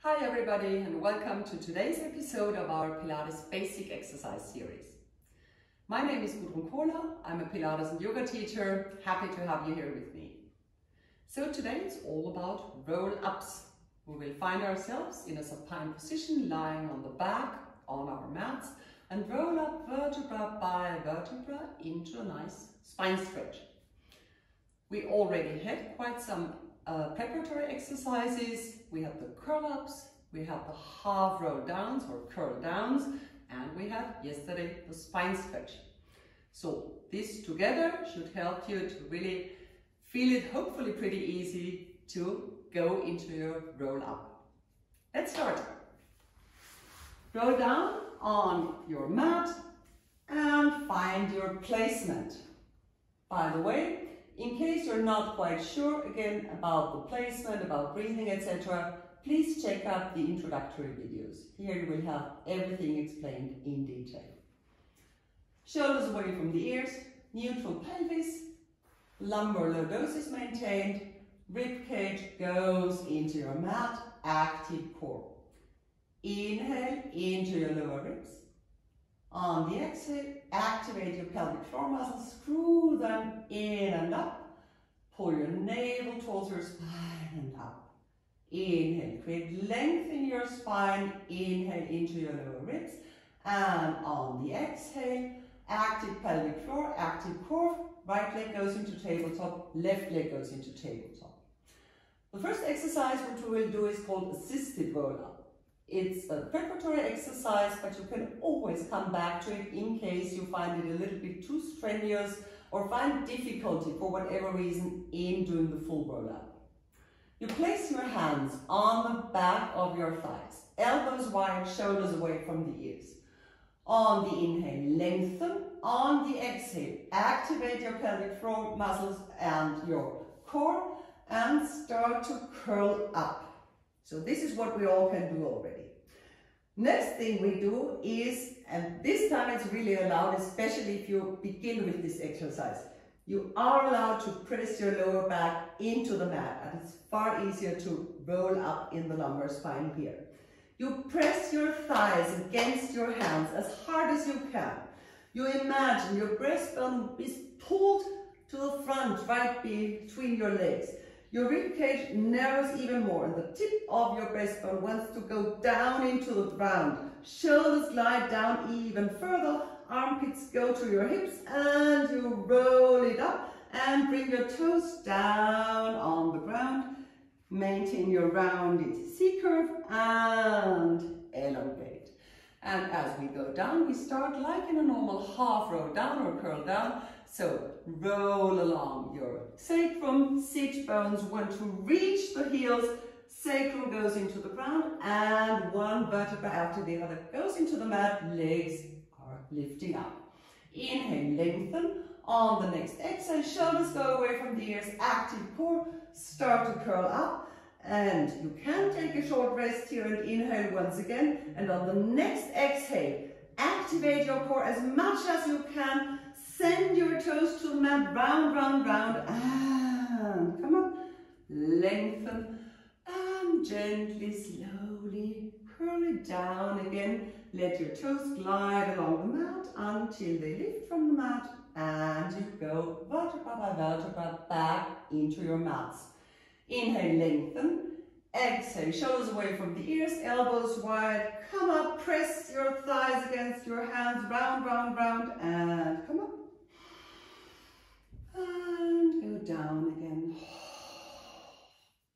Hi everybody and welcome to today's episode of our Pilates Basic Exercise Series. My name is Gudrun Kohler. I'm a Pilates and yoga teacher. Happy to have you here with me. So today it's all about roll-ups. We will find ourselves in a supine position lying on the back on our mats and roll up vertebra by vertebra into a nice spine stretch. We already had quite some preparatory exercises. We had the curl ups, we had the half roll downs or curl downs, and we had yesterday the spine stretch. So this together should help you to really feel it hopefully pretty easy to go into your roll up. Let's start. Roll down on your mat and find your placement. By the way, in case you're not quite sure again about the placement, about breathing, etc., please check out the introductory videos. Here you will have everything explained in detail. Shoulders away from the ears, neutral pelvis, lumbar lordosis maintained, rib cage goes into your mat, active core. Inhale into your lower ribs. On the exhale, activate your pelvic floor muscles, screw them in and up. Pull your navel towards your spine and up. Inhale, create length in your spine. Inhale into your lower ribs. And on the exhale, active pelvic floor, active core. Right leg goes into tabletop, left leg goes into tabletop. The first exercise which we will do is called assisted roll-up. It's a preparatory exercise, but you can always come back to it in case you find it a little bit too strenuous or find difficulty for whatever reason in doing the full roll-up. You place your hands on the back of your thighs, elbows wide, shoulders away from the ears. On the inhale, lengthen. On the exhale, activate your pelvic floor muscles and your core and start to curl up. So this is what we all can do already. Next thing we do is, and this time it's really allowed, especially if you begin with this exercise, you are allowed to press your lower back into the mat, and it's far easier to roll up in the lumbar spine here. You press your thighs against your hands as hard as you can. You imagine your breastbone is pulled to the front, right between your legs. Your rib cage narrows even more and the tip of your breastbone wants to go down into the ground. Shoulders glide down even further, armpits go to your hips and you roll it up and bring your toes down on the ground. Maintain your rounded C-curve and elongate. And as we go down, we start like in a normal half roll down or curl down. So roll along your sacrum, sit bones want to reach the heels, sacrum goes into the ground and one vertebra after the other goes into the mat, legs are lifting up. Inhale, lengthen. On the next exhale, shoulders go away from the ears, active core, start to curl up. And you can take a short rest here and inhale once again. And on the next exhale, activate your core as much as you can. Send your toes to the mat, round, round, round, and come up, lengthen, and gently, slowly curl it down again. Let your toes glide along the mat until they lift from the mat, and you go vertebra by vertebra back into your mats. Inhale, lengthen. Exhale, shoulders away from the ears, elbows wide. Come up, press your thighs against your hands, round, round, round, and come up. And go down again.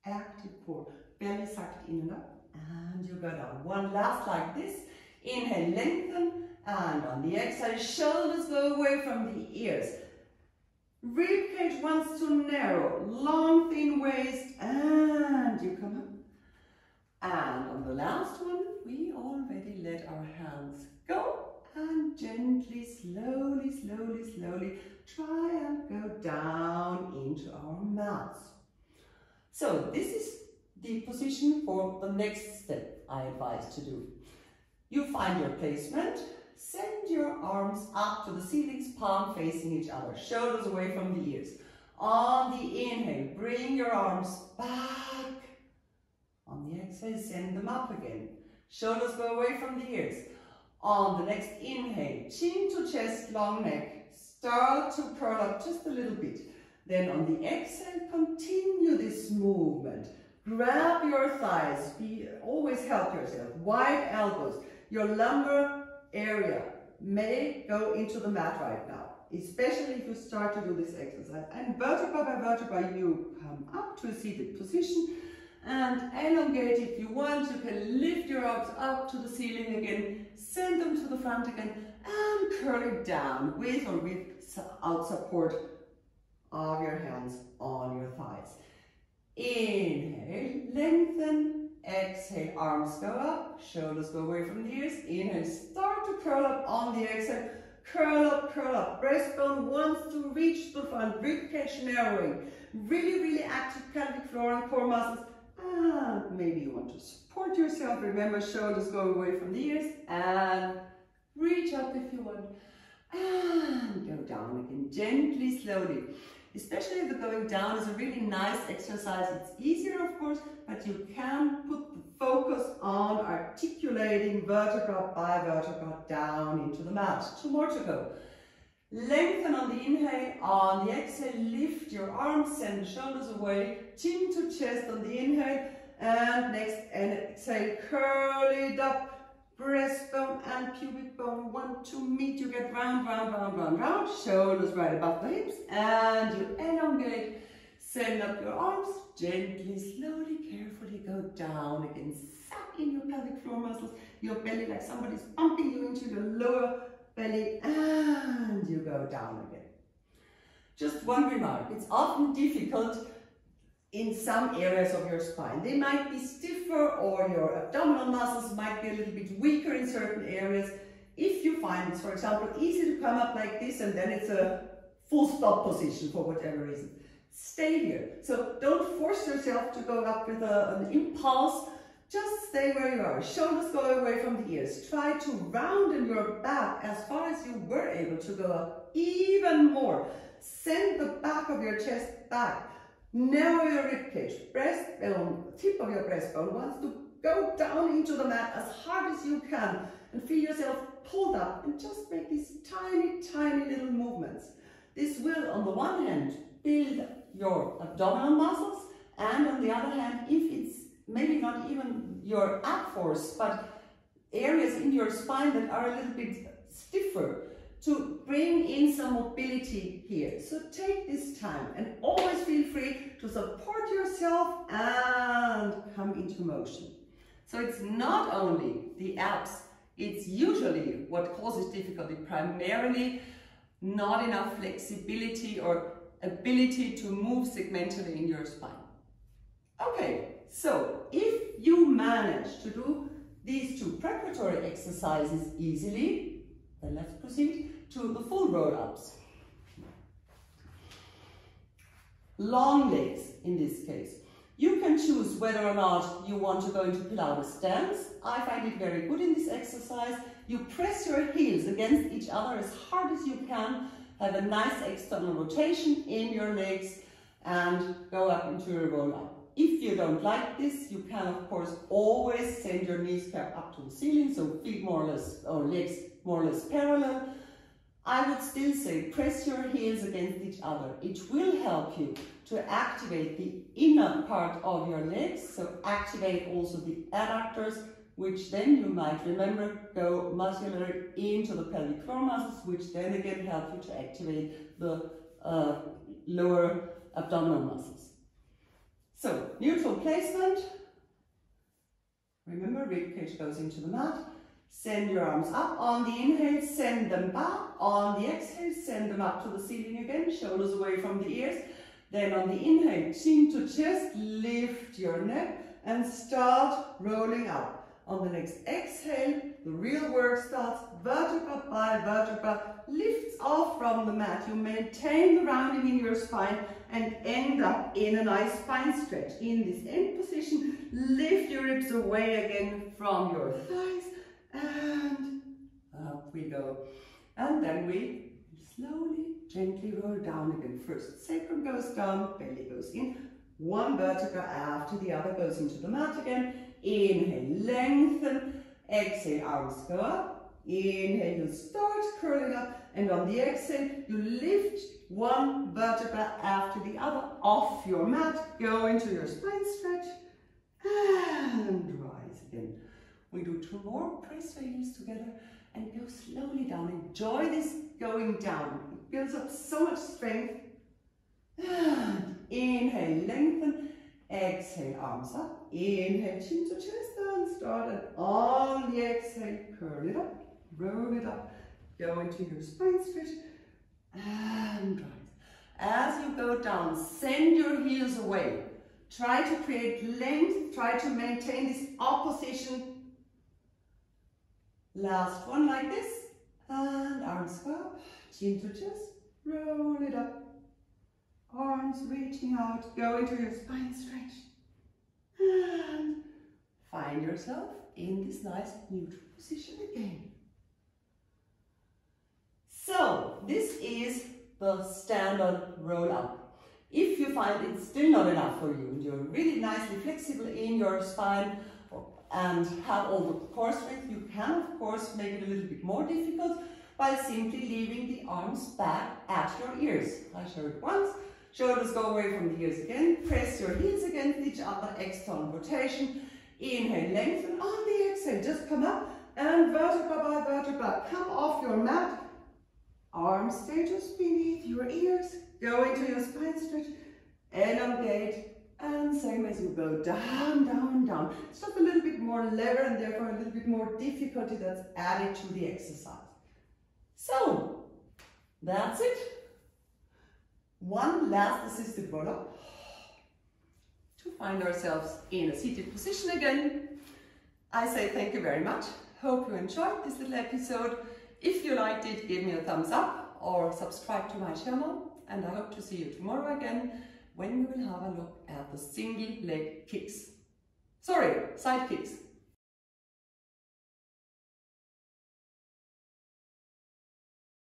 Active core, belly sucked in and up, and you go down. One last like this. Inhale, lengthen, and on the exhale, shoulders go away from the ears. Rib cage wants to narrow, long thin waist, and you come up. And on the last one, we already let our hands go. And gently, slowly, slowly, slowly, try and go down into our mats. So this is the position for the next step I advise to do. You find your placement, send your arms up to the ceilings, palm facing each other, shoulders away from the ears. On the inhale, bring your arms back. On the exhale, exhale, send them up again. Shoulders go away from the ears. On the next inhale, chin to chest, long neck. Start to curl up just a little bit. Then on the exhale, continue this movement. Grab your thighs. Always help yourself. Wide elbows. Your lumbar area may go into the mat right now, especially if you start to do this exercise. And vertebra by vertebra, you come up to a seated position and elongate. If you want, you can lift your arms up to the ceiling again, send them to the front again, and curl it down with or without support of your hands on your thighs. Inhale, lengthen. Exhale, arms go up, shoulders go away from the ears. Inhale, start to curl up. On the exhale, curl up. Breastbone wants to reach the front, ribcage narrowing. Really active pelvic floor and core muscles. And maybe you want to support yourself. Remember, shoulders go away from the ears. And reach up if you want. And go down again, gently, slowly. Especially if the going down is a really nice exercise. It's easier, of course, but you can put the focus on articulating vertebra by vertebra down into the mat. 2 more to go. Lengthen on the inhale. On the exhale, lift your arms, send the shoulders away. Chin to chest on the inhale. And next exhale, curl it up. Breastbone and pubic bone want to meet. You get round. Shoulders right above the hips. And you elongate. Send up your arms. Gently, slowly, carefully go down again. Suck in your pelvic floor muscles. Your belly like somebody's pumping you into your lower belly. And you go down again. Just one remark. It's often difficult in some areas of your spine. They might be stiffer, or your abdominal muscles might be a little bit weaker in certain areas. If you find it's, for example, easy to come up like this and then it's a full stop position for whatever reason, stay here. So don't force yourself to go up with an impulse. Just stay where you are. Shoulders go away from the ears. Try to round your back as far as you were able to go up, even more. Send the back of your chest back. Narrow your ribcage. Breastbone, tip of your breastbone wants to go down into the mat as hard as you can, and feel yourself pulled up, and just make these tiny little movements. This will, on the one hand, build your abdominal muscles, and on the other hand, if it's maybe not even your ab force, but areas in your spine that are a little bit stiffer, to bring in some mobility here. So take this time and always feel free to support yourself and come into motion. So it's not only the abs, it's usually what causes difficulty, primarily not enough flexibility or ability to move segmentally in your spine. Okay, so if you manage to do these 2 preparatory exercises easily, then let's proceed to the full roll-ups. Long legs in this case. You can choose whether or not you want to go into Pilates stance. I find it very good in this exercise. You press your heels against each other as hard as you can, have a nice external rotation in your legs, and go up into your roll-up. If you don't like this, you can of course always send your knees up to the ceiling, so feet more or less, or legs more or less parallel. I would still say press your heels against each other. It will help you to activate the inner part of your legs, so activate also the adductors, which then you might remember go muscular into the pelvic floor muscles, which then again help you to activate the lower abdominal muscles. So, neutral placement. Remember, ribcage goes into the mat. Send your arms up. On the inhale, send them back. On the exhale, send them up to the ceiling again. Shoulders away from the ears. Then on the inhale, chin to chest, lift your neck and start rolling up. On the next exhale, the real work starts. Vertebra by vertebra lifts off from the mat. You maintain the rounding in your spine and end up in a nice spine stretch. In this end position, lift your ribs away again from your thighs, and up we go. And then we slowly, gently roll down again. First, sacrum goes down, belly goes in. One vertebra after the other goes into the mat again. Inhale, lengthen. Exhale, arms go up. Inhale, you start curling up. And on the exhale, you lift one vertebra after the other off your mat. Go into your spine stretch. And rise again. We do 2 more. Press your heels together and go slowly down. Enjoy this going down. It builds up so much strength. And inhale, lengthen. Exhale, arms up. Inhale, chin to chest and start. And on the exhale, curl it up, roll it up. Go into your spine stretch and rise. As you go down, send your heels away. Try to create length. Try to maintain this opposition. Last one like this. And arms go up, chin to chest, roll it up. Arms reaching out, go into your spine stretch. And find yourself in this nice neutral position again. So, this is the standard roll up. If you find it's still not enough for you, and you're really nicely flexible in your spine and have all the core strength, you can of course make it a little bit more difficult by simply leaving the arms back at your ears. I showed it once. Shoulders go away from the ears again. Press your heels against each other, external rotation. Inhale, lengthen. On the exhale, just come up and vertebra by vertebra, come off your mat. Arms stay just beneath your ears. Go into your spine stretch. Elongate. And same as you go down, down, down. It's just a little bit more lever and therefore a little bit more difficulty that's added to the exercise. So, that's it. One last assisted roll up to find ourselves in a seated position again. I say thank you very much. Hope you enjoyed this little episode. If you liked it, give me a thumbs up or subscribe to my channel. And I hope to see you tomorrow again when we will have a look at the single leg kicks. Sorry, side kicks.